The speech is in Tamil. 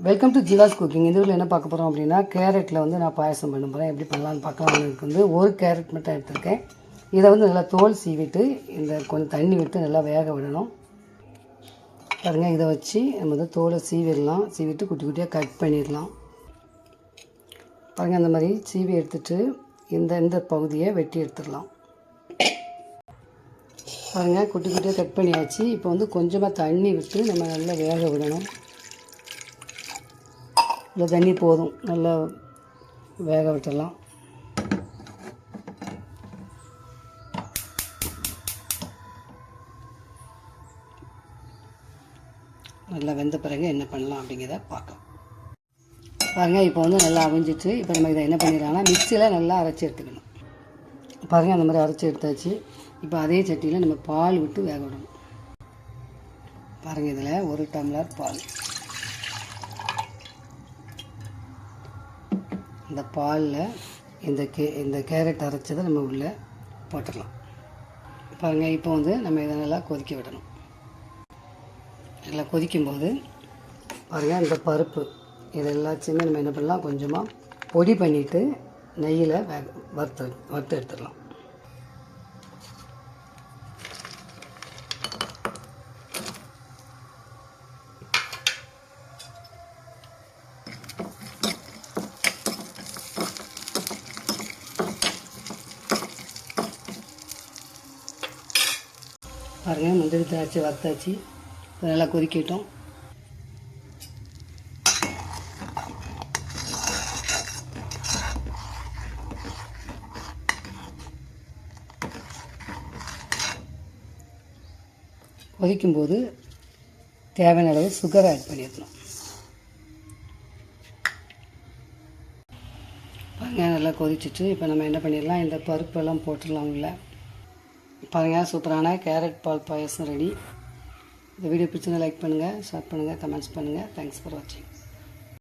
Welcome to Jeeva's cooking. இந்த வீட்டில் என்ன பார்க்க போகிறோம் அப்படின்னா, கேரட்டில் வந்து நான் பாயசம் பண்ண போகிறேன். எப்படி பண்ணலான்னு பார்க்கலாம். எனக்கு வந்து ஒரு கேரட் மட்டும் எடுத்திருக்கேன். இதை வந்து நல்லா தோல் சீவிட்டு கொஞ்சம் தண்ணி விட்டு நல்லா வேக விடணும். பாருங்கள், இதை வச்சு நம்ம வந்து தோலை சீவிடலாம். சீவிட்டு குட்டி குட்டியாக கட் பண்ணிடலாம். பாருங்கள், அந்த மாதிரி சீவி எடுத்துகிட்டு இந்த பகுதியை வெட்டி எடுத்துடலாம். பாருங்கள், குட்டி குட்டியாக கட் பண்ணியாச்சு. இப்போ வந்து கொஞ்சமாக தண்ணி விட்டு நம்ம நல்லா வேக விடணும். இல்லை தண்ணி போதும், நல்லா வேக விட்டுடலாம். நல்லா வெந்த பிறகு என்ன பண்ணலாம் அப்படிங்கிறத பார்க்கலாம். பாருங்கள், இப்போ வந்து நல்லா அவிஞ்சிட்டு இப்போ நம்ம இதை என்ன பண்ணிடலாம்னா மிக்சியில் நல்லா அரைச்சி எடுத்துக்கணும். பாருங்கள், அந்த மாதிரி அரைச்சி எடுத்தாச்சு. இப்போ அதே சட்டியில் நம்ம பால் விட்டு வேக விடணும். பாருங்கள், இதில் 1 டம்ளர் பால். இந்த பாலில் இந்த கேரட் அரைச்சதை நம்ம உள்ளே போட்டுடலாம். பாருங்கள், இப்போ வந்து நம்ம இதை நல்லா கொதிக்க விடணும். நல்லா கொதிக்கும்போது பாருங்கள், இந்த பருப்பு இது எல்லாத்தையுமே நம்ம என்ன பண்ணலாம், கொஞ்சமாக பொடி பண்ணிவிட்டு நெய்யில் வறுத்து எடுத்துடலாம். பாருங்கள், முந்திரி திராட்சை வறுத்தாச்சு. நல்லா கொதிக்கட்டும். கொதிக்கும்போது தேவையான அளவு சுகர் ஆட் பண்ணிடணும். பாருங்கள், நல்லா கொதிச்சிட்டு இப்போ நம்ம என்ன பண்ணிடலாம், இந்த பருப்பெல்லாம் போட்டுடலாம் உள்ள. பாருங்கள், சூப்பரான கேரட் பால் பாயசம் ரெடி. இந்த வீடியோ பிடிச்சிருந்தா லைக் பண்ணுங்கள், ஷேர் பண்ணுங்கள், கமெண்ட்ஸ் பண்ணுங்கள். தேங்க்ஸ் ஃபார் வாட்சிங்.